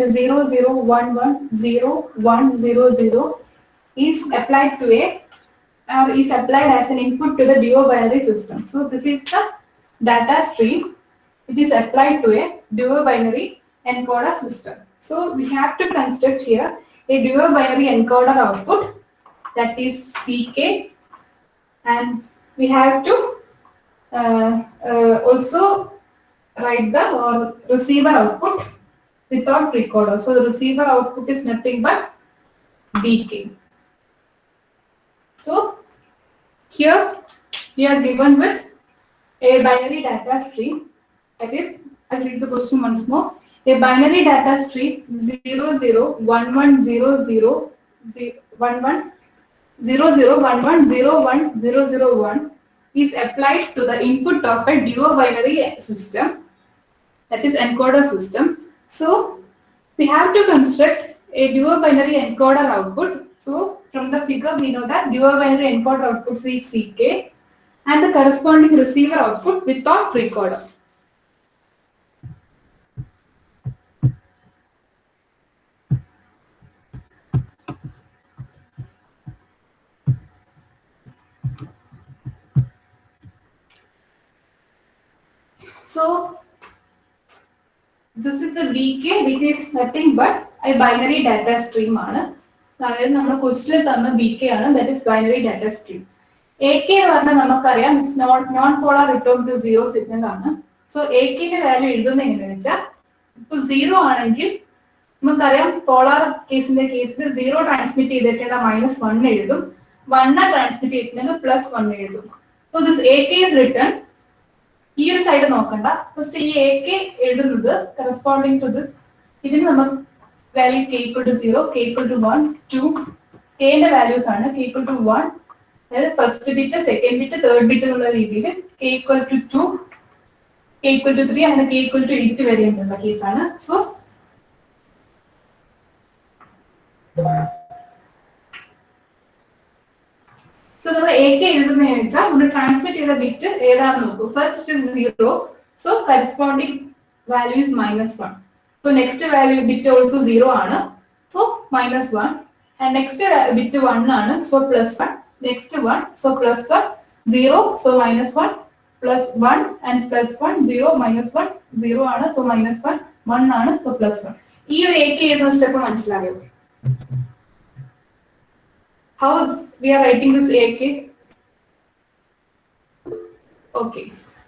is 0, 0, 1, 1, 0, 1, 0, 0 is applied to a or is applied as an input to the duo binary system. So this is the data stream which is applied to a duo binary encoder system. So we have to construct here a duo binary encoder output, that is CK, and we have to also write the receiver output without recorder. So the receiver output is nothing but DK. So here we are given with a binary data stream. That is, I'll read the question once more. A binary data stream 0, 0, 1, 1, 0, 0, 1, 1, 0, 0, 1, 1, 0, 1, 0, 0, 1 is applied to the input of a duo binary system, that is encoder system. So we have to construct a duo binary encoder output. So from the figure we know that duo binary encoder output is CK and the corresponding receiver output without recorder. So this is the DK, which is nothing but a binary data stream. അതായത് നമ്മുടെ ക്വസ്റ്റിൽ തന്ന BK ആണ്, that is binary data stream. AK എന്ന് പറഞ്ഞാൽ നമുക്കറിയാം non polar return to zero signal ആണ്. So AKന്റെ value എഴുതുന്നത് എങ്ങനെയാണെന്ന് വെച്ചാൽ ഇപ്പൊ സീറോ ആണെങ്കിൽ നമുക്കറിയാം പോളാർ കേസിന്റെ കേസിൽ സീറോ ട്രാൻസ്മിറ്റ് ചെയ്തിട്ടുള്ള -1 എഴുതും, 1 ട്രാൻസ്മിറ്റ് ചെയ്തിട്ടുണ്ടെങ്കിൽ +1 എഴുതും. So this AK is written, ഈ ഒരു സൈഡ് നോക്കണ്ട, ഫസ്റ്റ് ഈ AK എഴുതുന്നത് കറസ്പോണ്ടിങ് ടു ദിസ്, ഇതിന് നമ്മൾ value k equal to 0, k equal to 1, 2, k ന്റെ വാല്യൂസ് ആണ് k equal to 1, അതായത് first bit, second bit, third bit എന്നുള്ള രീതിയിൽ k equal to 2, k equal to 3 അങ്ങനെ k equal to 8 വരെ ഉള്ള കേസാണ്. സോ നമ്മൾ AK എഴുതുന്നതെന്ന് വെച്ചാൽ നമ്മൾ ട്രാൻസ്മിറ്റ് ചെയ്ത ബിറ്റ് ഏതാണെന്ന് നോക്കൂ. First is 0, so corresponding value is -1. So next value bit also 0 ആണ്, so -1, and next bit 1 ആണ്, so +1, next 1, so +1, 0, so -1, +1 and +1, 0, -1, 0 ആണ്, so -1, 1 ആണ്, so +1. ഈ ഒരു AK എഴുതുന്ന സ്റ്റെപ്പ് മനസ്സിലായോ? How we are writing this AK? Okay,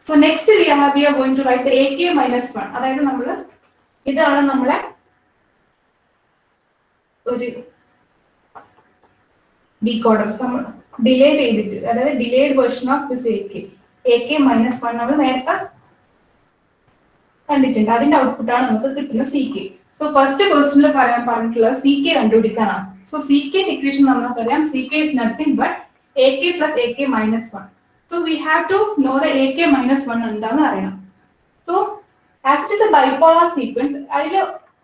so next we are going to write the AK -1. അതായത് നമ്മൾ ഇതാണ് നമ്മളെ ഒരു ഡീകോഡർ ഡിലേ ചെയ്തിട്ട്, അതായത് delayed version of this AK -1 നമ്മൾ നേരത്തെ കണ്ടിട്ടുണ്ട്. അതിന്റെ ഔട്ട്പുട്ടാണ് നമുക്ക് കിട്ടുന്ന CK. സോ ഫസ്റ്റ് ക്വസ്റ്റ്യനിൽ പറഞ്ഞിട്ടുള്ള CK കണ്ടുപിടിക്കാനാണ്. സോ CK ഇക്വേഷൻ നമുക്കറിയാം, CK is nothing but AK plus AK -1. So we have to know the AK -1 എന്താണെന്ന് അറിയണം. So as it is a bipolar sequence,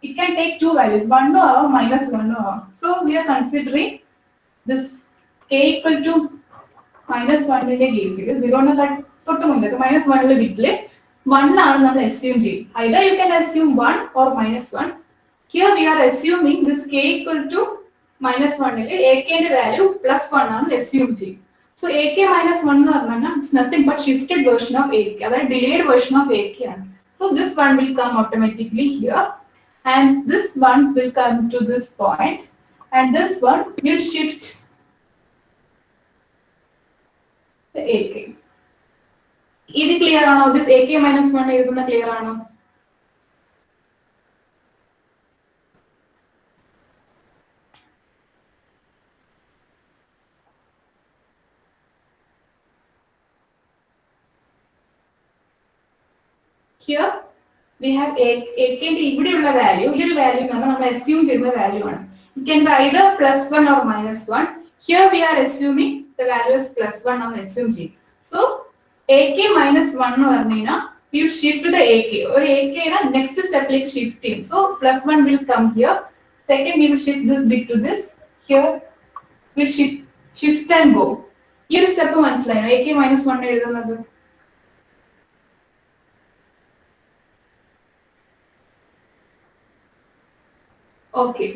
it can take two values, 1 or -1. So we are considering this k equal to -1 in the case. 0 na തൊട്ടുമുണ്ട് -1 ബിറ്റിൽ 1 ആണ് നമ്മൾ assume ചെയ്യും. Either you can assume 1 or -1. Here we are assuming this k equal to -1 ൽ AK ന്റെ value +1 ആണ് assume ചെയ്യും. So AK -1 എന്ന് പറഞ്ഞാൽ it's nothing but shifted version of AK, അതായത് delayed version of AK ആണ്. So this one will come automatically here, and this one will come to this point, and this one will shift the AK. Is it clear? This AK -1 is clear? Here we have AK ന്റെ ഇവിടെയുള്ള value, ഈ ഒരു value നമ്മൾ assume ചെയ്യുന്ന value ആണ്. It can be either +1 or -1. Here we are assuming the value is +1 ആണ് assume ചെയ്യും. So AK -1 എന്ന് പറഞ്ഞു കഴിഞ്ഞാൽ we will shift to the AK. ഒരു AK നെ നെക്സ്റ്റ് സ്റ്റെപ്പിലേക്ക് ഷിഫ്റ്റ് ചെയ്യും. So +1 will come here. Second we will shift this bit to this. Here we will shift and go. ഈ ഒരു സ്റ്റെപ്പ് മനസ്സിലായോ? AK -1 എഴുതുന്നത്. ഓക്കെ,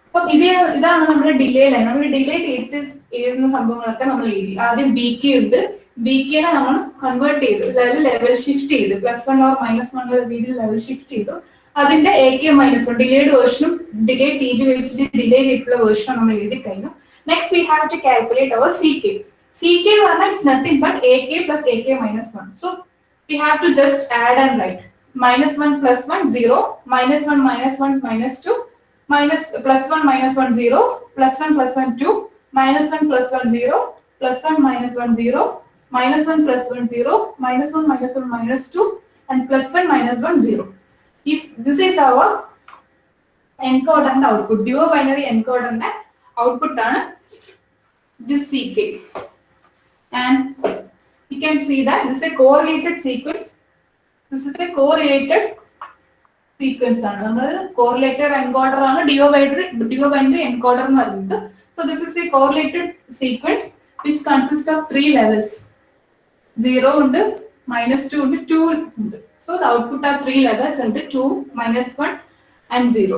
അപ്പം ഇതാണ് നമ്മുടെ ഡിലേ ലൈൻ. നമ്മൾ ഡിലേ ചെയ്തിട്ട് എഴുതുന്ന സംഭവങ്ങളൊക്കെ നമ്മൾ എഴുതി. ആദ്യം ബി കെ ഉണ്ട്, ബി കെനെ നമ്മൾ കൺവേർട്ട് ചെയ്തു, അതായത് ലെവൽ ഷിഫ്റ്റ് ചെയ്തു, +1 ഓർ -1 രീതിയിൽ ലെവൽ ഷിഫ്റ്റ് ചെയ്തു. അതിന്റെ AK-1 ഡിലേഡ് വേർഷനും ഡിലേ ടി ബി വെച്ചിട്ട് ഡിലേ ചെയ്തിട്ടുള്ള വേർഷനും നമ്മൾ എഴുതി കഴിഞ്ഞു. Next we have to calculate our CK. CK എന്ന് പറഞ്ഞാൽ it's nothing but AK plus AK-1. So we have to just add and write -1 + 1 0, -1 -1 -2, +1 -1 0, +1 +1 2, -1 +1 0, +1 -1 0, -1 +1 0, -1 -1 -2, and +1 -1 0. This is our encoder and output. Duo binary encoder and output ആണ് this CK. And you can see that this is a correlated sequence. This is a correlated sequence ആണ്. നമ്മൾ correlated encoder ആണ് duo binary encoder എന്ന് പറയുന്നത്. So this is a correlated sequence which consists of 3 levels. 0 ഉണ്ട്, -2 ഉണ്ട്, 2 ഉണ്ട്. So the output are 3 levels and 2, -1 and 0.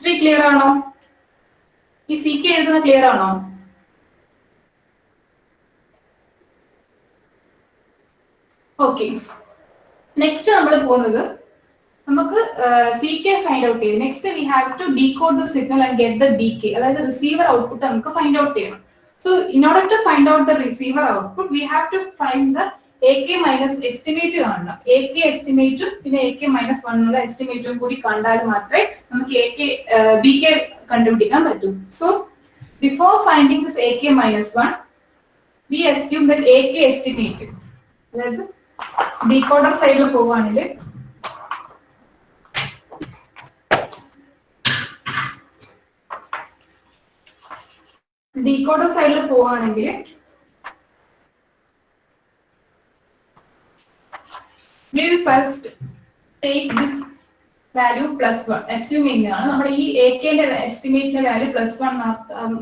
3 clear ആണോ? ഈ CK എഴുതുന്ന ക്ലിയർ ആണോ? ഓക്കെ, നെക്സ്റ്റ് നമ്മൾ പോകുന്നത് നമുക്ക് CK ഫൈൻഡ് ഔട്ട് ചെയ്യും. Next we have to decode the signal and get the DK, അതായത് റിസീവർ ഔട്ട്പുട്ട് നമുക്ക് ഫൈൻഡ് ഔട്ട് ചെയ്യണം. So in order to find out the receiver output we have to find the AK minus estimate കാണണം. AK എസ്റ്റിമേറ്റും പിന്നെ AK-1 ഉള്ള എസ്റ്റിമേറ്റും കൂടി കണ്ടാൽ മാത്രമേ നമുക്ക് BK കണ്ടുപിടിക്കാൻ പറ്റൂ. So before finding this AK-1 V assume that AK estimate, അതായത് ഡീകോഡർ സൈഡിൽ പോവുകയാണെങ്കിൽ we will first take this value +1, assuming ആണ് നമ്മുടെ ഈ AK ന്റെ എസ്റ്റിമേറ്റിന്റെ വാല്യൂ +1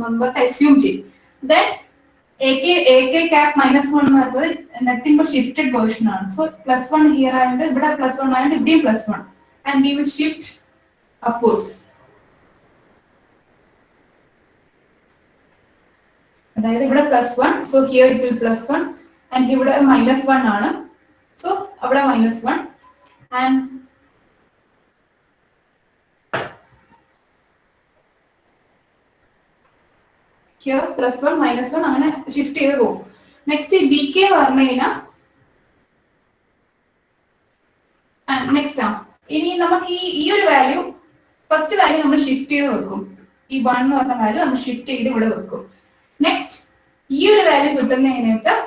നമ്മൾ അസ്യൂം ചെയ്യും. Then AK cap -1 എന്ന് പറയുന്നത് nothing but shifted version ആണ്. So +1 here ആയതുകൊണ്ട് ഇവിടെ +1 ആയതുകൊണ്ട് ഇവിടെയും +1, and we will shift upwards. അതായത് ഇവിടെ +1, so here it will +1, and ഇവിടെ -1 ആണ്, so അവിടെ -1, and here +1 -1 അങ്ങനെ ഷിഫ്റ്റ് ചെയ്ത് പോകും. നെക്സ്റ്റ് BK പറഞ്ഞു കഴിഞ്ഞാൽ നെക്സ്റ്റ് ഇനി നമുക്ക് ഈ ഒരു വാല്യൂ ഫസ്റ്റ് വാല്യൂ നമ്മൾ ഷിഫ്റ്റ് ചെയ്ത് വെക്കും. ഈ 1 എന്ന് പറഞ്ഞ വാല്യൂ നമ്മൾ ഷിഫ്റ്റ് ചെയ്ത് ഇവിടെ വെക്കും. നെക്സ്റ്റ് ഈ ഒരു വാല്യൂ കിട്ടുന്നതെന്ന് വെച്ചാൽ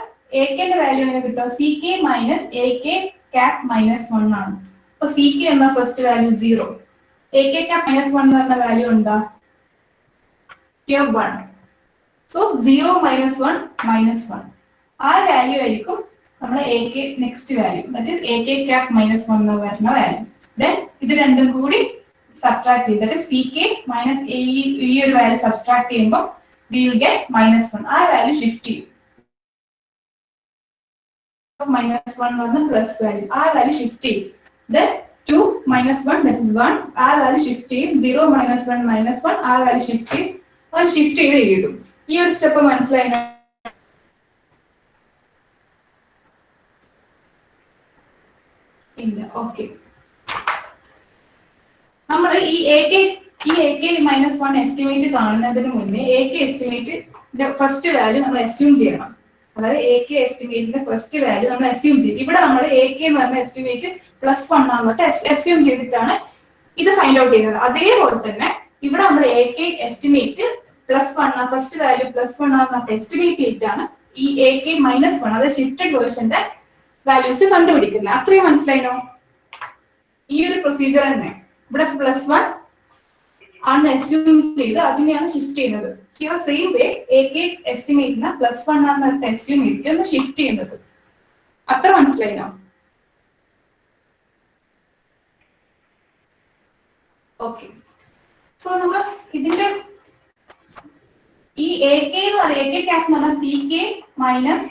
AK ന്റെ വാല്യൂ എങ്ങനെ കിട്ടുക? CK മൈനസ് AK cap -1 ആണ്. അപ്പൊ CK എന്ന ഫസ്റ്റ് വാല്യൂ 0, AK cap -1 എന്ന് പറഞ്ഞ വാല്യൂ എന്താ? 1. So 0 -1 -1 ആ വാല്യൂ ആയിരിക്കും നമ്മുടെ AK next value, that is AK cap -1 എന്ന് പറയുന്ന വാല്യൂ. ദെൻ ഇത് രണ്ടും കൂടി സബ്ട്രാക്ട് ചെയ്യും, ദാറ്റ് ഈസ് CK മൈനസ് ഈ ഒരു വാല്യൂ സബ്ട്രാക്ട് ചെയ്യുമ്പോൾ we will get -1. ആ വാല്യൂ ഷിഫ്റ്റ് ചെയ്യും. -1 വന്ന് പ്ലസ് വാല്യൂ, ആ വാല്യൂ ഷിഫ്റ്റ് ചെയ്യും. Then 2 -1 that is 1, ആ വാല്യൂ ഷിഫ്റ്റ് ചെയ്യും. 0 -1 -1 ആ വാല്യൂ ഷിഫ്റ്റ് ചെയ്യും. അത് ഷിഫ്റ്റ് ചെയ്ത് എഴുതും. ഈ ഒരു സ്റ്റെപ്പ് മനസ്സിലായി? ഇല്ല. ഓക്കെ, നമ്മൾ ഈ AK -1 എസ്റ്റിമേറ്റ് കാണുന്നതിന് മുന്നേ AK എസ്റ്റിമേറ്റ് ഫസ്റ്റ് വാല്യൂ നമ്മൾ അസ്യൂം ചെയ്യണം. അതായത് AK എസ്റ്റിമേറ്റിന്റെ ഫസ്റ്റ് വാല്യൂ നമ്മൾ അസ്യൂം ചെയ്യും. ഇവിടെ നമ്മൾ AK എന്ന് പറഞ്ഞ എസ്റ്റിമേറ്റ് +1 ആണെന്നിട്ട് അസ്യൂം ചെയ്തിട്ടാണ് ഇത് ഫൈൻഡ് ഔട്ട് ചെയ്യുന്നത്. അതേപോലെ തന്നെ ഇവിടെ നമ്മൾ AK എസ്റ്റിമേറ്റ് +1 ഫസ്റ്റ് വാല്യൂ +1 ആണെന്നിട്ട് എസ്റ്റിമേറ്റ് ചെയ്തിട്ടാണ് ഈ AK-1 അതായത് ഷിഫ്റ്റഡ് വേർഷന്റെ വാല്യൂസ് കണ്ടുപിടിക്കുന്നത്. അത്രയും മനസ്സിലായിനോ? ഈ ഒരു പ്രൊസീജിയർ തന്നെ ഇവിടെ +1 ആണ് അസ്യൂം ചെയ്ത് അതിനെയാണ് ഷിഫ്റ്റ് ചെയ്യുന്നത്. Here same way AK എസ്റ്റിമേറ്റിന് +1 ആണെന്ന് അസ്യൂം ചെയ്തിട്ട് ഒന്ന് ഷിഫ്റ്റ് ചെയ്യുന്നത്. അത്ര മനസ്സിലായിനോ? ഓക്കെ, സോ നമ്മൾ ഇതിന്റെ ഈ AK എന്ന് പറയുന്നത് AK cap എന്ന് പറഞ്ഞാൽ CK minus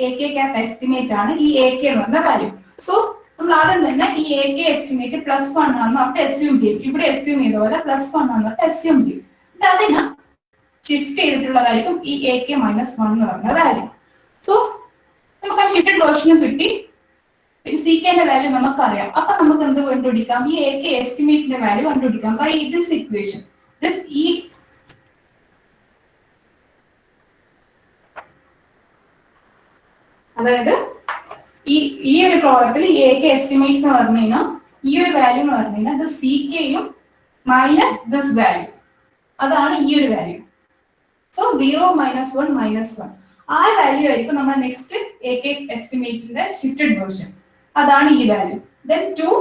AK cap estimate ആണ് ഈ AK എന്ന് പറഞ്ഞ വാല്യൂ. സോ നമ്മൾ ആദ്യം തന്നെ ഈ എ കെ എസ്റ്റിമേറ്റ് +1 ആണെന്ന് അവിടെ അസ്യൂം ചെയ്യും. ഇവിടെ അസ്യൂം ചെയ്ത പോലെ +1 ആണെന്ന് അസ്യൂം ചെയ്യും. അതിന് ഷിഫ്റ്റ് ചെയ്തിട്ടുള്ളതായിരിക്കും ഈ എ കെ -1 എന്ന് പറഞ്ഞ വാല്യൂ. സോ നമുക്ക് ആ ഷിഫ്റ്റഡ് വേർഷനും കിട്ടി. സി കെന്റെ വാല്യൂ നമുക്കറിയാം. അപ്പൊ നമുക്ക് എന്ത് കണ്ടുപിടിക്കാം? ഈ എ കെ എസ്റ്റിമേറ്റിന്റെ വാല്യൂ കണ്ടുപിടിക്കാം ബൈ ദിസ് ഇക്വേഷൻ. അതായത് ഈ ഒരു പ്രോഡക്റ്റിൽ എ കെ എസ്റ്റിമേറ്റ് എന്ന് പറഞ്ഞു കഴിഞ്ഞാൽ ഈ ഒരു വാല്യൂ എന്ന് പറഞ്ഞു കഴിഞ്ഞാൽ ഇത് സി കെയും മൈനസ് ദിസ് വാല്യൂ, അതാണ് ഈ ഒരു വാല്യൂ. സോ 0 - 1 -1 ആ വാല്യൂ ആയിരിക്കും നമ്മുടെ നെക്സ്റ്റ് എ കെ എസ്റ്റിമേറ്റിന്റെ ഷിഫ്റ്റഡ് വേർഷൻ. അതാണ് ഈ വാല്യൂ. ദെൻ 2 -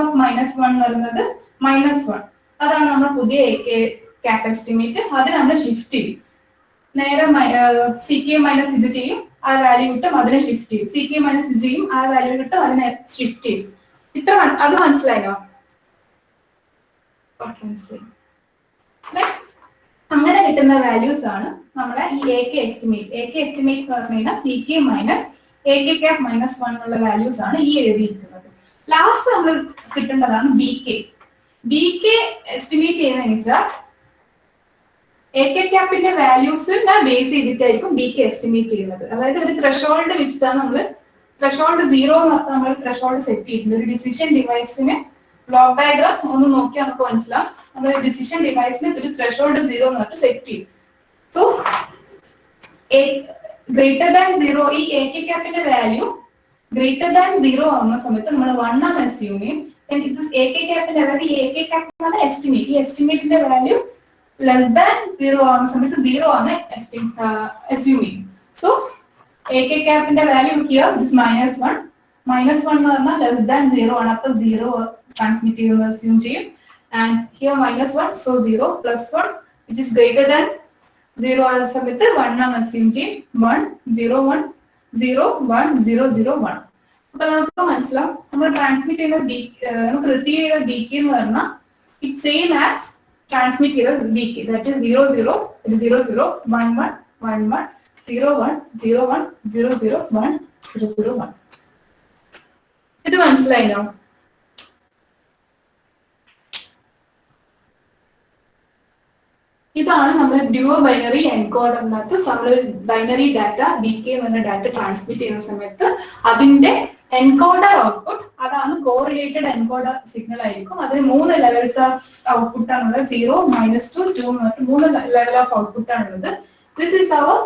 of -1 എന്ന് പറയുന്നത് -1, അതാണ് നമ്മുടെ പുതിയ എ കെ ക്യാപ് എസ്റ്റിമേറ്റ്. അത് നമ്മൾ ഷിഫ്റ്റ് ചെയ്യും. നേരെ സി കെ മൈനസ് ഇത് ചെയ്യും, ആ വാല്യൂ കിട്ടും, അതിനെ ഷിഫ്റ്റ് ചെയ്യും. സി കെ മൈനസ് ഇത് ചെയ്യും, ആ വാല്യൂ കിട്ടും, അതിനെ ഷിഫ്റ്റ് ചെയ്യും. ഇത്ര അത് മനസ്സിലായോ? അങ്ങനെ കിട്ടുന്ന വാല്യൂസ് ആണ് നമ്മുടെ ഈ A K estimate. A K estimate എന്ന് പറഞ്ഞു കഴിഞ്ഞാൽ C K minus A K cap -1 എന്നുള്ള വാല്യൂസ് ആണ് ഈ എഴുതിയിരിക്കുന്നത്. ലാസ്റ്റ് നമ്മൾ കിട്ടേണ്ടതാണ് B K. B K estimate ചെയ്യുന്നതെന്ന് വെച്ചാൽ എ കെ ക്യാപ്പിന്റെ വാല്യൂസിനെ ബേസ് ചെയ്തിട്ടായിരിക്കും ബി കെ എസ്റ്റിമേറ്റ് ചെയ്യുന്നത്. അതായത് ഒരു ത്രെഷോൾഡ് വെച്ചിട്ടാണ് നമ്മൾ ത്രെഷോൾഡ് 0 നമ്മൾ ത്രെഷോൾഡ് സെറ്റ് ചെയ്തിട്ടുണ്ട്. ഒരു ഡിസിഷൻ ഡിവൈസിന് ബ്ലോക്ക് ഡയഗ്രാം ഒന്ന് നോക്കിയാൽ നമുക്ക് മനസ്സിലാവും. നമ്മൾ ഡിസിഷൻ ഡിവൈസിന് ഒരു ത്രെഷോൾഡ് 0 എന്ന് പറഞ്ഞിട്ട് സെറ്റ് ചെയ്യും. സോ ഗ്രേറ്റർ ദാൻ 0 ഈ എ കെ ക്യാപ്പിന്റെ വാല്യൂ ഗ്രേറ്റർ ദാൻ 0 ആവുന്ന സമയത്ത് നമ്മൾ 1 ആണ് അസ്യൂം ചെയ്യും. എ കെ ക്യാപ്പിന്റെ അതായത് എ കെ ക്യാപ്പ് എസ്റ്റിമേറ്റ്, ഈ എസ്റ്റിമേറ്റിന്റെ വാല്യൂ ലെസ് ദാൻ 0 ആവുന്ന സമയത്ത് 0 ആണ് അസ്യൂം ചെയ്യും. സോ എ കെ ക്യാപ്പിന്റെ വാല്യൂ ഹിയർ ഇസ് -1. -1 എന്ന് പറഞ്ഞാൽ ലെസ് ദാൻ 0 ആണ്, അപ്പൊ 0 ട്രാൻസ്മിറ്റ് ചെയ്യുന്നത് അസ്യൂം ചെയ്യും. And here -1, so 0 +1 which is greater than 0 ആയ സമയത്ത് 1 ആണ് അസ്യൂം ചെയ്യും. 1 0 1 0 1 0 0 1. അപ്പൊ നമുക്ക് മനസ്സിലാവും നമ്മൾ ട്രാൻസ്മിറ്റ് ചെയ്യുന്ന നമുക്ക് റിസീവ് ചെയ്ത ബി കെ എന്ന് പറഞ്ഞാൽ ഇറ്റ് സെയിം ആസ് ട്രാൻസ്മിറ്റ് ചെയ്ത ബി കെ, ദാറ്റ് ഇസ് 0 0 0 0 1 1 1 1 0 1 0 1 0 0 1 0 0 1. ഇത് മനസ്സിലായില്ലോ? ഇതാണ് നമ്മൾ ഡ്യുവോ ബൈനറി എൻകോഡർ എന്നിട്ട് നമ്മൾ ബൈനറി ഡാറ്റ ബി കെ എന്ന ഡാറ്റ ട്രാൻസ്മിറ്റ് ചെയ്യുന്ന സമയത്ത് അതിന്റെ എൻകോഡർ ഔട്ട്പുട്ട്, അതാണ് കോറിലേറ്റഡ് എൻകോഡർ സിഗ്നൽ ആയിരിക്കും. അതിന് 3 ലെവൽസ് ഓഫ് ഔട്ട്പുട്ട് ആണുള്ളത്. 0 -2 2 എന്ന് പറഞ്ഞിട്ട് 3 ലെവൽ ഓഫ് ഔട്ട്പുട്ട് ആണുള്ളത്. This is our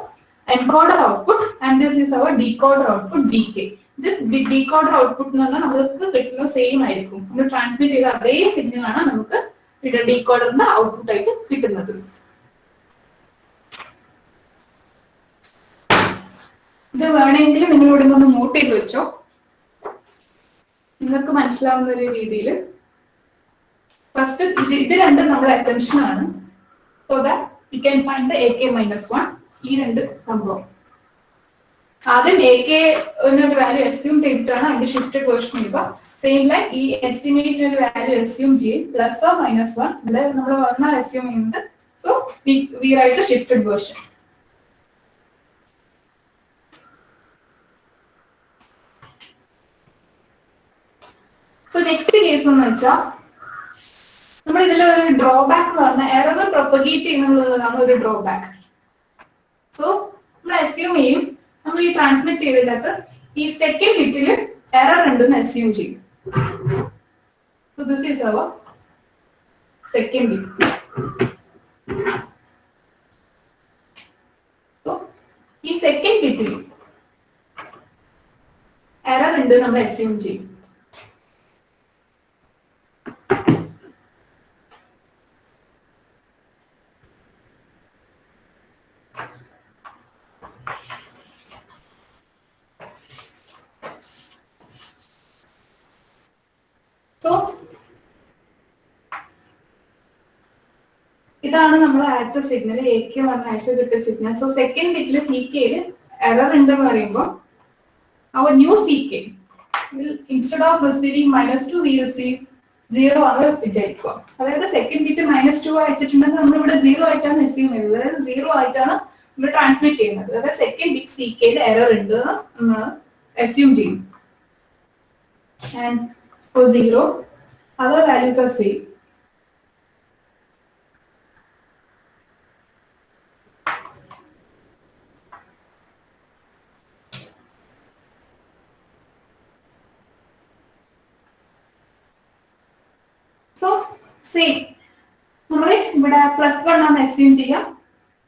encoder output and this is our decoder output D K. This decoder output എന്ന് പറഞ്ഞാൽ നമ്മൾക്ക് കിട്ടുന്ന സെയിം ആയിരിക്കും. നമ്മൾ ട്രാൻസ്മിറ്റ് ചെയ്ത അതേ സിഗ്നൽ ആണ് നമുക്ക് ഡീകോഡറിന്റെ ഔട്ട്പുട്ട് ആയിട്ട് കിട്ടുന്നത്. ഇത് വേണമെങ്കിൽ നിങ്ങളോട് ഒന്ന് നോട്ട് ചെയ്ത് വെച്ചോ, നിങ്ങൾക്ക് മനസ്സിലാവുന്ന ഒരു രീതിയിൽ. ഫസ്റ്റ് ഇത് രണ്ടും നമ്മുടെ അറ്റൻഷൻ ആണ്. So that you can find the A K -1. ഈ രണ്ട് സംഭവം ആദ്യം എ കെ ഒരു വാല്യൂ അസ്യൂം ചെയ്തിട്ടാണ് അതിന്റെ ഷിഫ്റ്റഡ് വേർഷൻ ചെയ്യുക. സെയിം ലൈക്ക് ഈ എസ്റ്റിമേറ്റിന് ഒരു വാല്യൂ അസ്യൂം ചെയ്യും, +or -1. ഇവിടെ നമ്മൾ 1 അസ്യൂം ചെയ്യുന്നത്. So we right shifted version. So next case എന്ന് വെച്ചാൽ നമ്മൾ ഇതിൽ ഒരു ഡ്രോബാക്ക് എന്ന് പറഞ്ഞാൽ എറർ പ്രൊപ്പഗേറ്റ് ചെയ്യുന്നതാണ് ഒരു ഡ്രോബാക്ക്. സോ നമ്മൾ അസ്യൂം ചെയ്യും നമ്മൾ ഈ ട്രാൻസ്മിറ്റ് ചെയ്തതിനകത്ത് ഈ സെക്കൻഡ് ബിറ്റിൽ എറർ ഉണ്ടെന്ന് അസ്യൂം ചെയ്യും. So this is our second bit. സോ ഈ സെക്കൻഡ് ബിറ്റിൽ എറർ ഉണ്ട് നമ്മൾ അസ്യൂം ചെയ്യും. സോ ഇതാണ് നമ്മൾ അയച്ച സിഗ്നൽ, എ കെ പറഞ്ഞ അയച്ച കിട്ടിയ സിഗ്നൽ. സോ സെക്കൻഡ് ബിറ്റിൽ സി കെയിൽ എറർ ഉണ്ടെന്ന് പറയുമ്പോൾ our new CK will instead of receiving -2 we receive 0 ആണ് വിചാരിക്കുക. അതായത് സെക്കൻഡ് ബിറ്റ് -2 അയച്ചിട്ടുണ്ടെങ്കിൽ നമ്മൾ ഇവിടെ 0 ആയിട്ടാണ് അസ്യൂം ചെയ്യുന്നത്. അതായത് 0 ആയിട്ടാണ് നമ്മൾ ട്രാൻസ്മിറ്റ് ചെയ്യുന്നത്. അതായത് സെക്കൻഡ് ബിറ്റ് CK യിൽ എറർ ഉണ്ട് എന്ന് അസ്യൂം ചെയ്യും. and for 0, other values are same. So, same. We plus 1 on assume ചെയ്യാം.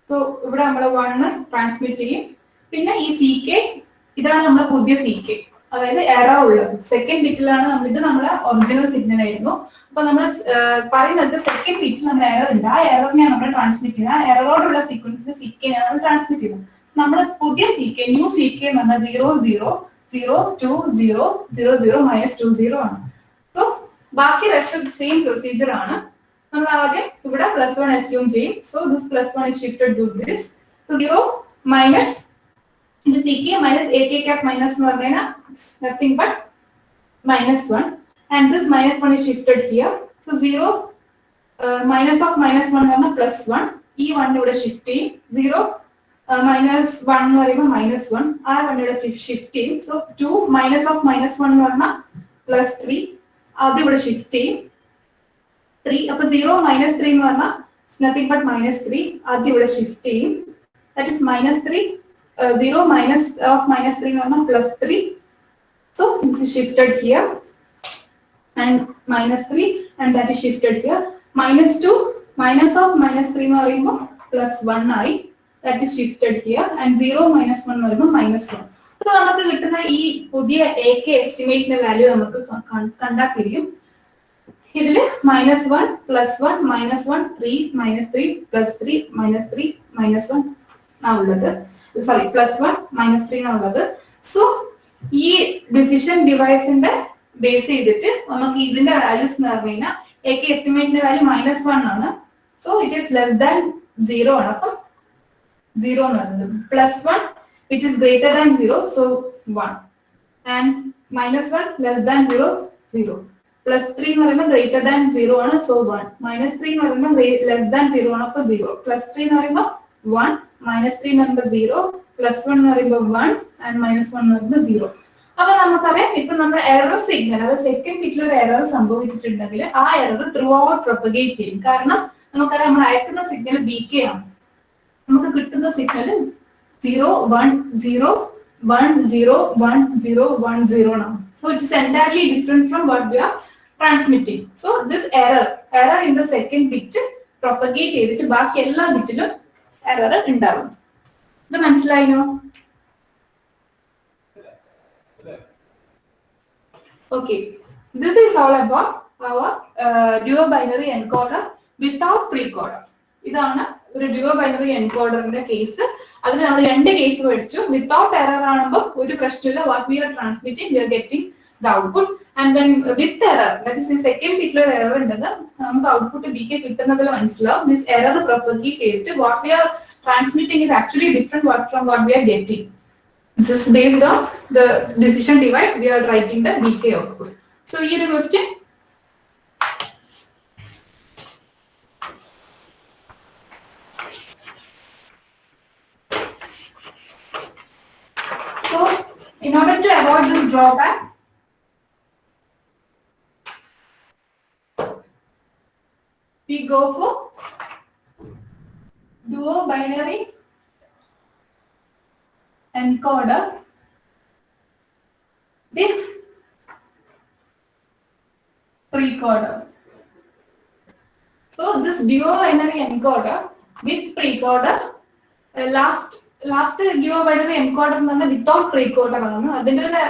So, ഇവിടെ നമ്മൾ 1 ട്രാൻസ്മിറ്റ് ചെയ്യും. പിന്നെ ഈ CK ഇതാണ് നമ്മുടെ പുതിയ CK. അതായത് എറർ ഉള്ളത്. സെക്കൻഡ് ബിറ്റിലാണ് ഇത് നമ്മുടെ ഒറിജിനൽ സിഗ്നൽ ആയിരുന്നു. അപ്പൊ നമ്മൾ പറയുന്നത് സെക്കൻഡ് ബിറ്റിൽ നമ്മുടെ എറർ ഉണ്ട്. ആ എററിനെയാണ് നമ്മൾ ട്രാൻസ്മിറ്റ് ചെയ്യുന്നത്. ആ എററോടുള്ള സീക്വൻസ് CK നമ്മൾ ട്രാൻസ്മിറ്റ് ചെയ്യുന്നത്. നമ്മുടെ പുതിയ CK ന്യൂ CK എന്ന് പറഞ്ഞാൽ 0 0 0 2 0 0 0 -20 ആണ്. സോ ബാക്കി റെസ്റ്റ് സെയിം പ്രൊസീജിയർ ആണ്. നമ്മൾ ആദ്യം ഇവിടെ +1 അസ്യൂം ചെയ്യും. So this +1 is shifted to this. So 0 minus into CK minus AK cap minus എന്ന് പറഞ്ഞാൽ nothing but -1, and this -1 is shifted here. So 0 minus of -1 എന്ന് പറഞ്ഞാൽ +1. ഈ 1 ഇവിടെ ഷിഫ്റ്റ് ചെയ്യും. 0 -1 എന്ന് പറയുമ്പോൾ -1. ആ 1 ഇവിടെ ഷിഫ്റ്റ് ചെയ്യും. So 2 minus of -1 എന്ന് പറഞ്ഞാൽ +3. അത് ഇവിടെ ഷിഫ്റ്റ് ചെയ്യും. 3 അപ്പൊ 0 -3 എന്ന് പറഞ്ഞാൽ nothing but -3. അത് ഇവിടെ ഷിഫ്റ്റ് ചെയ്യും. That is -3. 0 minus of -3 എന്ന് പറഞ്ഞാൽ +3. So it is shifted here and -3, and that is shifted here. -2 minus of -3 എന്ന് പറയുമ്പോൾ +1 ആയി. That is shifted here, and 0 -1 എന്ന് പറയുമ്പോൾ -1. So നമുക്ക് കിട്ടുന്ന ഈ പുതിയ AK എസ്റ്റിമേറ്റിന്റെ വാല്യൂ നമുക്ക് കണ്ടാൽ കഴിയും. ഇതില് -1 +1 -1 3 -3 +3 -3 -1 ഉള്ളത്. സോറി +1 -3 ഉള്ളത്. സോ ഈ ഡിസിഷൻ ഡിവൈസിന്റെ ബേസ് ചെയ്തിട്ട് നമുക്ക് ഇതിന്റെ വാല്യൂസ് എന്ന് പറഞ്ഞു കഴിഞ്ഞാൽ AK എസ്റ്റിമേറ്റിന്റെ വാല്യൂ -1 ആണ്. So it is less than 0 ആണ്. അപ്പം 0 എന്ന് പറയുന്നത് +1 which is greater than 0, so 1, and -1 less than 0 0. +3 എന്ന് പറയുമ്പോൾ greater than 0 ആണ്, so 1. -3 എന്ന് പറയുമ്പോൾ less than 0 ആണ്, അപ്പോൾ 0. +3 എന്ന് പറയുമ്പോൾ 1, -3 എന്ന് പറയുമ്പോൾ 0, +1 എന്ന് പറയുമ്പോൾ 1, and -1 എന്ന് പറയുമ്പോൾ 0. അപ്പൊ നമുക്കറിയാം ഇപ്പൊ നമ്മുടെ എറർ സിഗ്നൽ, അതായത് സെക്കൻഡ് ബിറ്റിൽ ഒരു എറർ സംഭവിച്ചിട്ടുണ്ടെങ്കിൽ ആ എറർ ത്രൂ ഔട്ട് പ്രൊപ്പഗേറ്റ് ചെയ്യും. കാരണം നമുക്കറിയാം നമ്മൾ അയക്കുന്ന സിഗ്നൽ BK ആണ്. നമുക്ക് കിട്ടുന്ന സിഗ്നൽ 0 1 0 1 0 1 0 1 0 ആണ്. So it is entirely different from what we are transmitting. So this error in the second bit propagate ചെയ്തിട്ട് ബാക്കി എല്ലാ ബിറ്റിലും എറർ ഉണ്ടാവും. ഇത് മനസ്സിലായോ? Okay, this is all about our duo binary encoder without precoder. ഇതാണ് ഒരു duo binary എൻകോഡറിന്റെ case. അതിന് നമ്മൾ 2 കേസ് പഠിച്ചു. വിത്തൗട്ട് എറർ ആകുമ്പോൾ ഒരു പ്രശ്നമില്ല. What we are transmitting we are getting the output. And then with error, that is second ബിറ്റിൽ ഒരു എറർ ഉണ്ടെങ്കിൽ നമുക്ക് ഔട്ട്പുട്ട് BK കിട്ടുന്നതിൽ മനസ്സിലാവും. ദിസ് എറർ പ്രൊപ്പഗേറ്റ് ചെയ്തിട്ട് what we are transmitting is actually different from what we are getting. This based on the decision device we are writing the BK output. So ഈ ഒരു question in order to avoid this drawback, we go for duo binary encoder with precoder. So this duo binary encoder with precoder, last duo binary encoder എന്ന് പറഞ്ഞാൽ without പ്രീകോഡർ ആണ്. അതിന്റെ ഒരു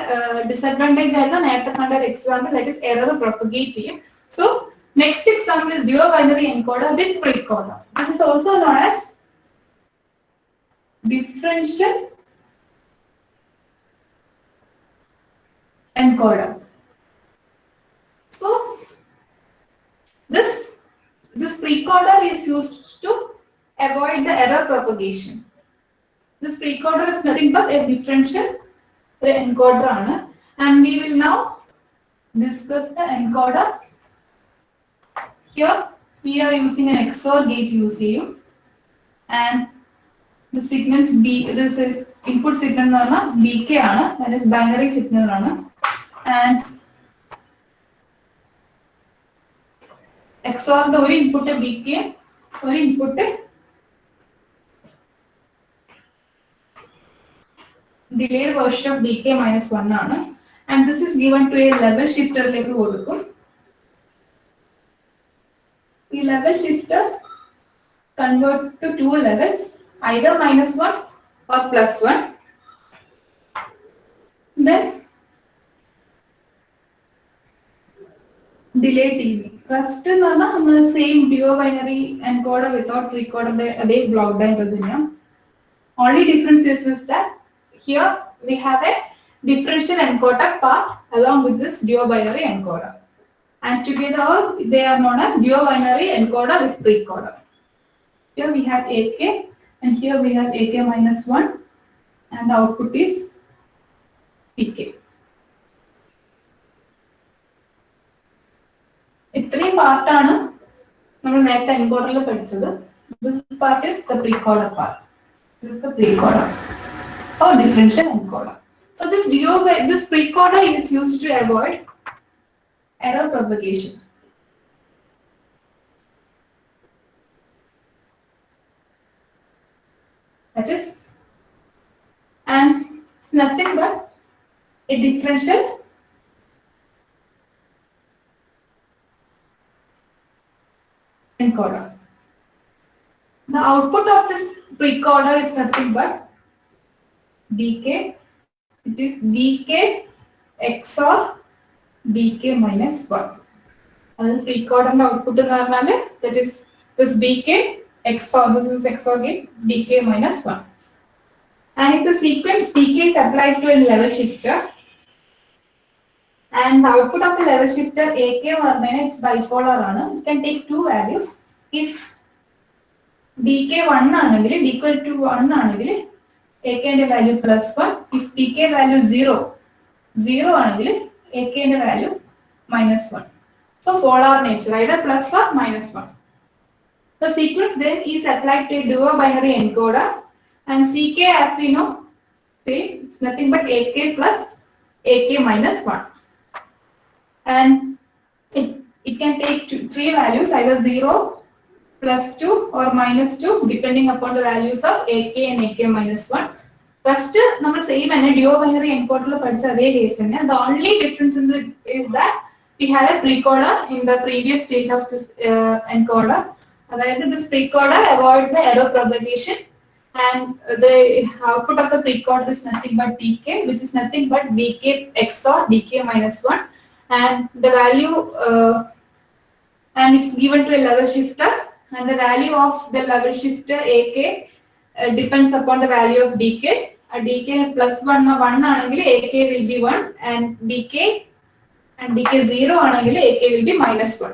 disadvantage ആയിരുന്നു നേരത്തെ കണ്ട ഒരു example, that is error propagate ചെയ്യും. So next example is duo binary encoder with precoder. This is also known as differential encoder. So this precoder is used to avoid the error propagation. This precoder is nothing but a differential encoder ആണ്. And we will now discuss the encoder. Here we are using an XOR gate UCU, and the signals this input signal BK ആണ്, that is binary signal ആണ്, and XOR ഒരു input BK ഒരു input delayed version of DK minus 1 ആണ്. And this is given to a level shifter ലേക്ക് കൊടുക്കും. ഈ level shifter convert to two levels, either -1 or +1. Then delay TV. First എന്ന് പറഞ്ഞാൽ നമ്മൾ same DO binary encoder without recorder അതേ block diagram തന്നെയാണ്. Only difference is that here we have a differential encoder part along with this DO binary encoder, and together they are known as DO binary encoder with precoder. Here we have AK and here we have AK minus 1 and the output is CK. ഇത്രയും പാർട്ടാണ് നമ്മൾ നേരത്തെ എൻകോഡറിൽ പഠിച്ചത്. This part is the precoder part. This is the precoder or differential encoder. So this precoder is used to avoid error propagation. That is, and it's nothing but a differential encoder. The output of this precoder is nothing but DK. It is BK XOR BK minus 1. And precoder output that is this BK XOR, this is XOR gate BK minus 1. And if the sequence BK is applied to a level shifter, and the output of the level shifter AK it's bipolar, you can take two values. If DK 1 ആണെങ്കിൽ equal to 1 ആണെങ്കിൽ AK ന്റെ value +1. If DK value 0 ആണെങ്കിൽ AK ന്റെ value -1. So polar nature, either plus or -1. The sequence then is applied to a DO binary encoder, and CK, as we know, it's nothing but AK plus AK minus 1. And it can take three values, either 0, +2 or -2, depending upon the values of AK and AK minus 1. First, we same DO binary encoder. The only difference is that we have a precoder in the previous stage of this encoder. This precoder avoids the error propagation, and the output of the precoder is nothing but DK, which is nothing but BK XOR DK minus 1, and the value and it's given to a level shifter, and the value of the level shifter AK depends upon the value of DK. DK +1 or 1 aanengil AK will be 1, and DK 0 aanengil AK will be -1.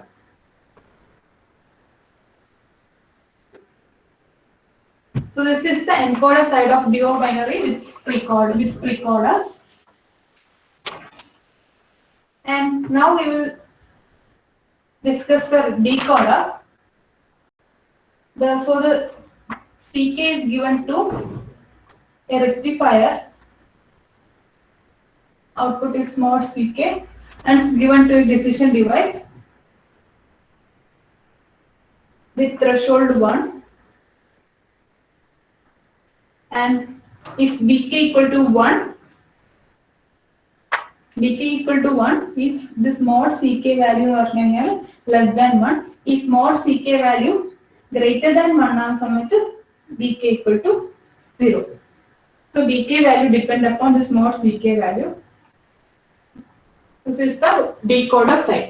So this is the encoder side of DO binary with precoder. And now we will discuss the decoder. So the CK is given to a rectifier. Output is mod CK, and it's given to a decision device with threshold 1. And if BK equal to 1, if this mod CK value or less than 1, if mod CK value greater than 1, BK equal to 0. So BK value depend upon this mod CK value. This is the decoder side.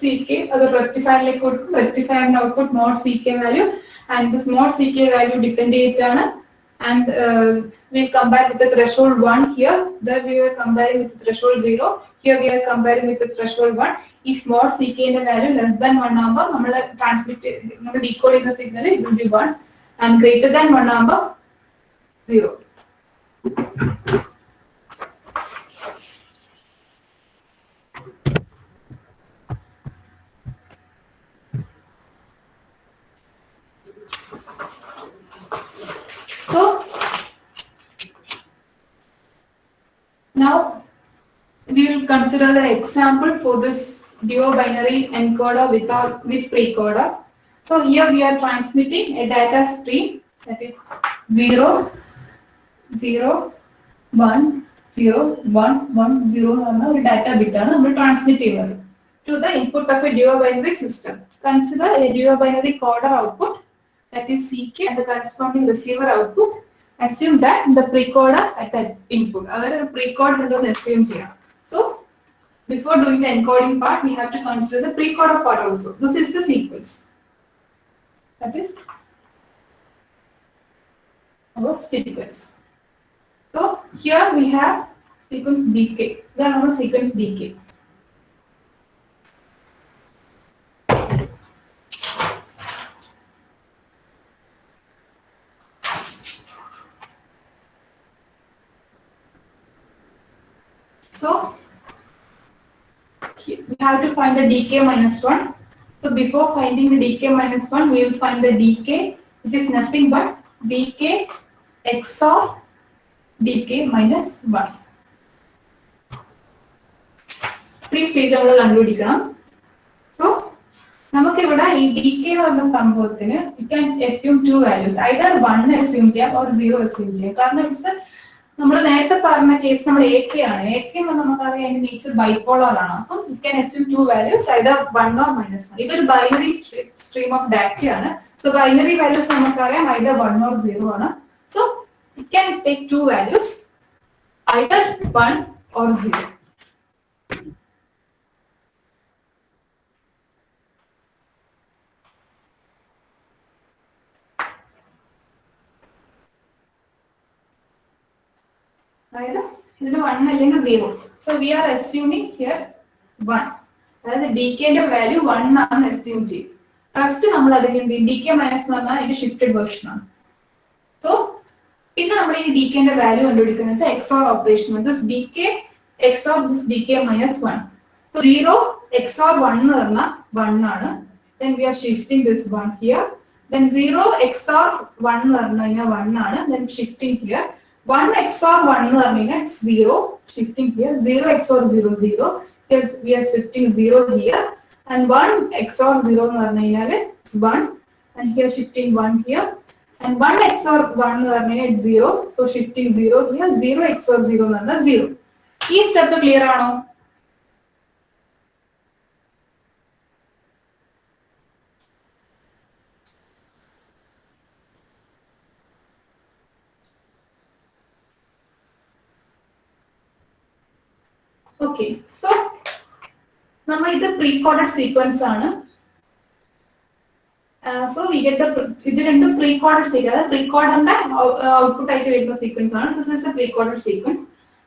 CK, other rectifier output mod CK value, and this mod CK value dependent on, and we compare with the threshold 1 here. There we are comparing with the threshold 0. Here we are comparing with the threshold 1. If mod CK in the value less than 1 number, we will transmit, decode the signal, it will be 1, and greater than 1 number, 0. So now we will consider the example for this duobinary encoder with precoder. So here we are transmitting a data stream that is 0 0 1 0 1 1 0 എന്ന ഒരു data ബിറ്റാണ് നമ്മൾ transmit ചെയ്യുന്നത് to the input of a duobinary system. Consider a duobinary coder output that is CK and the corresponding receiver output. Assume that the precoder at that input. Other precoder is assume here. So before doing the encoding part, we have to consider the precoder part also. This is the sequence. That is our sequence. So here we have sequence DK. Then our sequence DK. So we have to find the dk minus 1. So before finding the dk minus 1, we will find the dk. It is nothing but dk XOR dk minus 1. Three stages നമ്മൾ കണ്ടുപിടിക്കണം. So നമുക്ക് ഇവിടെ ഈ dk എന്ന സംഭവത്തിന് you can assume two values. Either 1 assume ചെയ്യാം or 0 assume ചെയ്യാം. കാരണം it's നമ്മൾ നേരത്തെ പറഞ്ഞ കേസ് നമ്മൾ AK ആണ്. AK എന്ന് നമുക്കറിയാം അതിന്റെ നേച്ചർ ബൈപോളർ ആണ്. അപ്പം you can assume to values either 1 or -1. ഇതൊരു ബൈനറി സ്ട്രീം ഓഫ് ഡാറ്റ ആണ്. സോ ബൈനറി വാല്യൂസ് നമുക്കറിയാം either 1 or 0 ആണ്. So you can take to values either 1 or 0. ഇതിന് 1 അല്ലെങ്കിൽ 0. So we are assuming here 1. അതായത് dk ന്റെ വാല്യൂ 1 ആണ് assume ചെയ്യും. ഫസ്റ്റ് നമ്മൾ അതിന് dk മൈനസ് എന്ന് പറഞ്ഞാൽ അതിന്റെ ഷിഫ്റ്റഡ് വേർഷൻ ആണ്. സോ പിന്നെ നമ്മൾ ഈ dk ന്റെ വാല്യൂ കണ്ടുപിടിക്കുന്നത് വെച്ചാൽ XOR operation. This dk XOR this dk minus 1. So 0 XOR 1 എന്ന് പറഞ്ഞാൽ 1 ആണ്. Then we are shifting this 1 here. Then 0 XOR 1 എന്ന് പറഞ്ഞാൽ 1 ആണ്. Then shifting here. 1 XOR 1 എന്ന് പറഞ്ഞാൽ 0, shifting here. 0 XOR 0 0. Here we are shifting 0 here. And 1 XOR 0 എന്ന് പറഞ്ഞാൽ 1. And here shifting 1 here. And 1 XOR 1 എന്ന് പറഞ്ഞാൽ 0. So shifting 0 here. 0 XOR 0 എന്ന് പറഞ്ഞാൽ 0. ഈ സ്റ്റെപ്പ് ക്ലിയർ ആണോ? Okay, so നമ്മൾ ഇത് pre-coded sequence ആണ്. So we get the ഇത് രണ്ടും pre-coded sequence. Pre-coded ഔട്ട്പുട്ട് ആയിട്ട് വരുന്ന സീക്വൻസ് ആണ്. This is a pre-coded sequence.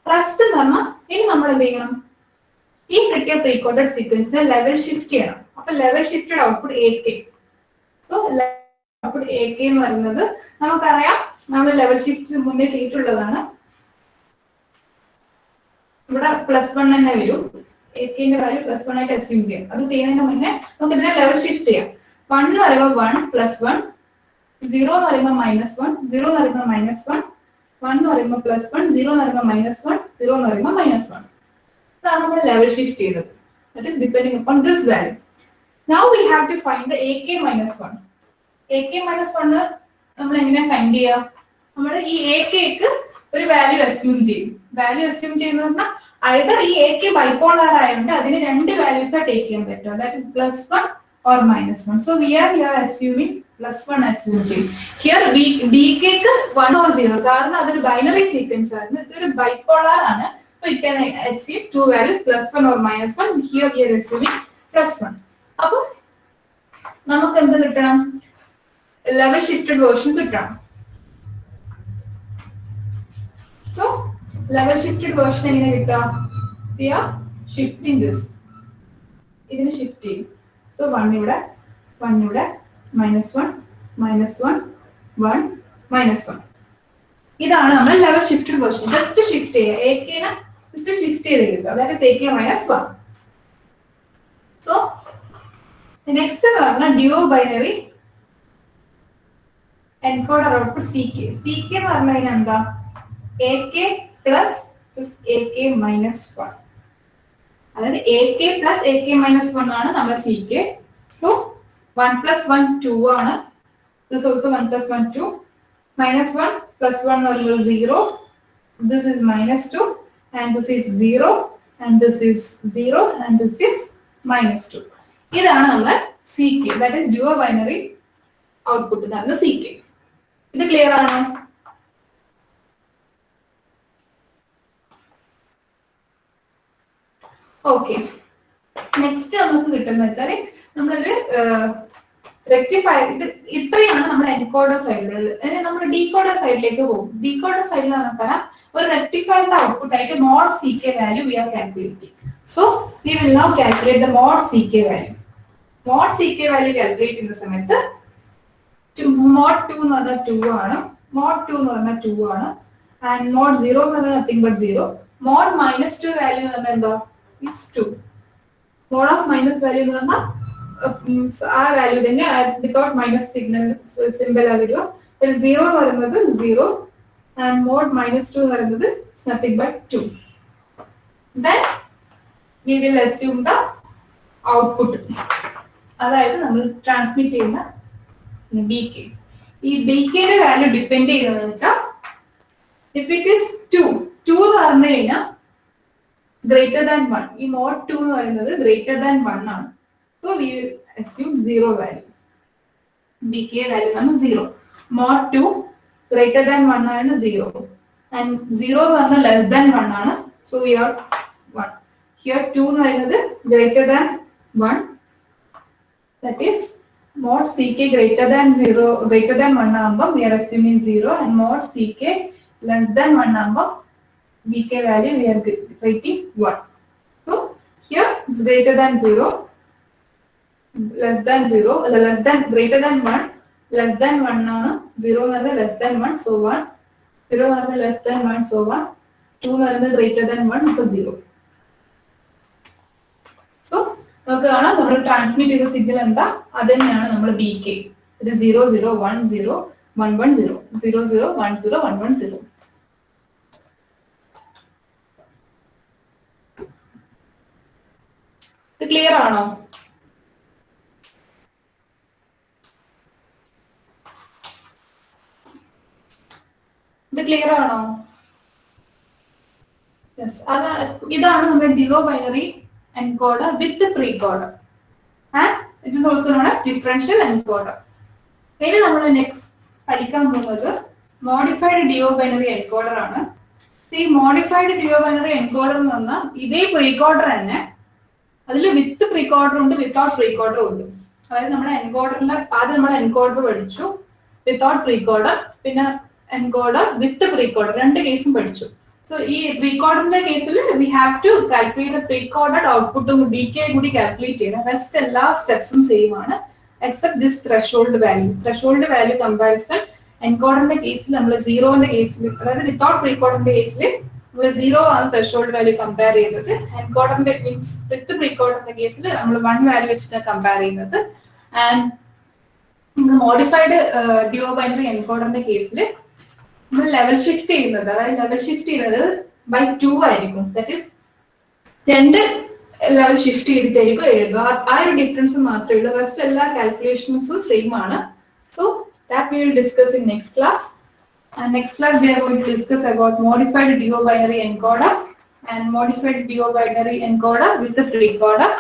First നമ്മൾ ഇനി നമ്മൾ എന്ത് ചെയ്യണം? ഈ കിട്ടിയ pre-coded sequence ലെവൽ ഷിഫ്റ്റ് ചെയ്യണം. അപ്പോൾ level shifted output AK. So output AK എന്ന് പറയുന്നത് നമുക്കറിയാം നമ്മൾ ലെവൽ ഷിഫ്റ്റ് മുന്നേ ചെയ്തിട്ടുള്ളതാണ്. ഇവിടെ +1 തന്നെ വരും. AK ന്റെ വാല്യൂ +1 ആയിട്ട് അസ്യൂം ചെയ്യാം. അത് ചെയ്യുന്നതിന് മുന്നേ നമുക്ക് ഇതിനെ ലെവൽ ഷിഫ്റ്റ് ചെയ്യാം. 1 എന്ന് പറയുമ്പോൾ 1 +1, 0 എന്ന് പറയുമ്പോൾ -1, 0 എന്ന് പറയുമ്പോൾ -1, 1 എന്ന് പറയുമ്പോൾ +1, 0 എന്ന് പറയുമ്പോൾ -1, 0 എന്ന് പറയുമ്പോൾ -1. ഇതാണ് നമ്മൾ ലെവൽ ഷിഫ്റ്റ് ചെയ്തത്. That is depending upon this value. Now we have to find the AK -1. AK -1 നമ്മൾ എങ്ങനെ ഫൈൻഡ് ചെയ്യാം? നമ്മൾ ഈ AKക്ക് ഒരു വാല്യൂ അസ്യൂം ചെയ്യും. വാല്യൂ അസ്യൂം ചെയ്യുന്നത് പറഞ്ഞാൽ either ഈ AK ബൈപോളർ ആയതുകൊണ്ട് അതിന് രണ്ട് വാല്യൂസ് ടേക്ക് ചെയ്യാൻ പറ്റും. That is +1 or -1. So we are assuming +1 assume ചെയ്യും. Here DK ക്ക് 1 or 0 കാരണം അതൊരു ബൈനറി സീക്വൻസ് ആണ്. ഇതൊരു ബൈപോളർ ആണ്. So you can assume two values +1 or -1. Here we are assuming +1. അപ്പോൾ നമുക്ക് എന്ത് കിട്ടണം? ലെവൽ ഷിഫ്റ്റഡ് വേർഷൻ കിട്ടണം. So level shifted version എങ്ങനെ കിട്ടുക? We are shifting this. ഇതിനെ ഷിഫ്റ്റ് ചെയ്യും. So 1 ഇവിടെ, 1 ഇവിടെ, -1, -1, 1, -1. ഇതാണ് നമ്മൾ level shifted version. Just shift ചെയ്യുക. AKനെ ജസ്റ്റ് ഷിഫ്റ്റ് ചെയ്ത് കിട്ടുക. അതായത് AK -1. So നെക്സ്റ്റ് എന്ന് പറഞ്ഞാൽ due binary encoder output CK. CK എന്ന് പറഞ്ഞാൽ എന്താ? AK plus is AK minus 1. അതായത് AK plus AK minus 1 ആണ് നമ്മുടെ CK. So 1 plus 1 2 ആണ്. This is also 1 plus 1 2. Minus 1 plus 1 is 0. This is minus 2 and this is 0 and this is 0 and this is minus 2. ഇതാണ് നമ്മുടെ CK. That is duo binary output. ഇതാണ് CK. ഇത് clear ആണോ? Okay. Next നമുക്ക് കിട്ടുന്ന വെച്ചാൽ നമ്മളൊരു റെക്ടിഫയർ, ഇത് ഇത്രയാണ് നമ്മുടെ എൻകോഡർ സൈഡിലുള്ളത്. നമ്മൾ ഡീകോഡർ സൈഡിലേക്ക് പോകും. ഡീകോഡർ സൈഡിൽ നമുക്ക് ഒരു റെക്ടിഫയറിന്റെ ഔട്ട്പുട്ട് ആയിട്ട് mod CK value we are calculating. So we will now calculate the mod CK value. Mod CK value calculate ചെയ്യുന്ന സമയത്ത് മോഡ് 2 എന്ന് പറഞ്ഞാൽ 2 ആണ്, മോഡ് 2 എന്ന് പറഞ്ഞാൽ 2 ആണ്, ആൻഡ് മോഡ് 0 എന്ന് പറഞ്ഞാൽ നത്തിങ് ബട്ട് 0. മോഡ് -2 വാല്യൂ എന്ന് പറഞ്ഞാൽ എന്താ? It's 2. Mod of minus value എന്ന് പറഞ്ഞാൽ ആ വാല്യൂ തന്നെ വിത്തൗട്ട് മൈനസ് സിഗ്നൽ സിമ്പിൾ ആ വരിക. 0 എന്ന് പറയുന്നത് 0 ആൻഡ് മോഡ് -2 എന്ന് പറയുന്നത് nothing but 2. Then we will assume the output. അതായത് നമ്മൾ ട്രാൻസ്മിറ്റ് ചെയ്യുന്ന BK. ഈ BKയുടെ വാല്യൂ ഡിപ്പെൻഡ് ചെയ്യുന്നതെന്ന് വെച്ചാൽ if it is 2 എന്ന് പറഞ്ഞു കഴിഞ്ഞാൽ ഗ്രേറ്റർ ദാൻ 1. ഈ മോഡ് 2 എന്ന് പറയുന്നത് ഗ്രേറ്റർ ദാൻ 1 ആണ്. So we assume 0 value. BK value ആണ് 0. മോഡ് 2 ഗ്രേറ്റർ ദാൻ 1 ആണ് 0 ആൻഡ് 0 എന്ന് പറഞ്ഞാൽ ലെസ് ദാൻ 1 ആണ്. So we R 1. ഹിയർ 2 എന്ന് പറയുന്നത് greater than 1. That is mod CK greater than 0, greater than 1 ആകുമ്പോൾ we are assuming 0 and mod CK less than 1 ആകുമ്പോൾ BK value we are writing 1. So here it's greater than 0, less than 0, less than greater than 1, less than 1 ആണ്. 0 എന്ന് പറഞ്ഞാൽ less than 1, so 1. 0 എന്ന് പറഞ്ഞാൽ less than 1, so 1. 2 എന്ന് പറയുന്നത് greater than 1, so 0. So നമുക്ക് കാണാം നമ്മൾ ട്രാൻസ്മിറ്റ് ചെയ്ത സിഗ്നൽ എന്താ, അത് തന്നെയാണ് നമ്മൾ BK. ഇത് 0 0 1 0 1 1 0 0 0 1 0 1 1 0. ഇത് ക്ലിയർ ആണോ? ഇത് ക്ലിയർ ആണോ? ഇതാണ് നമ്മുടെ ഡിവോ binary encoder with the precoder and it is also known as differential encoder. ഇനി നമ്മൾ നെക്സ്റ്റ് പഠിക്കാൻ പോകുന്നത് മോഡിഫൈഡ് ഡിയോ ബൈനറി എൻകോഡർ ആണ്. ഈ മോഡിഫൈഡ് ഡിയോ ബൈനറി എൻകോഡർ എന്ന് പറഞ്ഞാൽ ഇതേ പ്രീകോഡർ തന്നെ, അതിൽ വിത്ത് പ്രീകോഡർ ഉണ്ട്, വിത്തൗട്ട് പ്രീകോഡർ ഉണ്ട്. അതായത് നമ്മുടെ എൻകോഡറിന്റെ ആദ്യം നമ്മൾ എൻകോഡർ പഠിച്ചു, വിത്തൗട്ട് പ്രീകോഡർ, പിന്നെ എൻകോഡർ വിത്ത് പ്രീകോഡർ, രണ്ട് കേസും പഠിച്ചു. So ഈ പ്രീകോഡറിന്റെ കേസിൽ we have to calculate the pre-coded output BK കൂടി കാൽക്കുലേറ്റ് ചെയ്യണം. റെസ്റ്റ് എല്ലാ സ്റ്റെപ്സും സെയിം ആണ് except this threshold value. Threshold value comparison എൻകോഡറിന്റെ കേസിൽ നമ്മൾ 0ന്റെ കേസിൽ, അതായത് വിത്തൗട്ട് പ്രീകോഡറിന്റെ കേസിൽ നമ്മൾ 0 ആണ് ത്രെഷോൾഡ് വാല്യൂ കമ്പയർ ചെയ്യുന്നത്. എൻകോഡറിന്റെ മീൻസ് വിത്ത് പ്രീകോഡറിന്റെ കേസിൽ നമ്മൾ 1 വാല്യൂ വെച്ചിട്ടാണ് കമ്പയർ ചെയ്യുന്നത്. ആൻഡ് മോഡിഫൈഡ് ഡിയോ ബൈനറി എൻകോഡറിന്റെ കേസിൽ നമ്മൾ ലെവൽ ഷിഫ്റ്റ് ചെയ്യുന്നത്, അതായത് ലെവൽ ഷിഫ്റ്റ് ചെയ്യുന്നത് ബൈ 2 ആയിരിക്കും. ദാറ്റ് ഈസ് 2 ലെവൽ ഷിഫ്റ്റ് ചെയ്തിട്ടായിരിക്കും എഴുതുക. ആ ഒരു ഡിഫറൻസ് മാത്രമേ ഉള്ളൂ. റെസ്റ്റ് എല്ലാ കാൽക്കുലേഷൻസും സെയിം ആണ്. So that we will discuss in next class. And next class we are going to discuss about modified DO binary encoder and modified DO binary encoder with the precoder.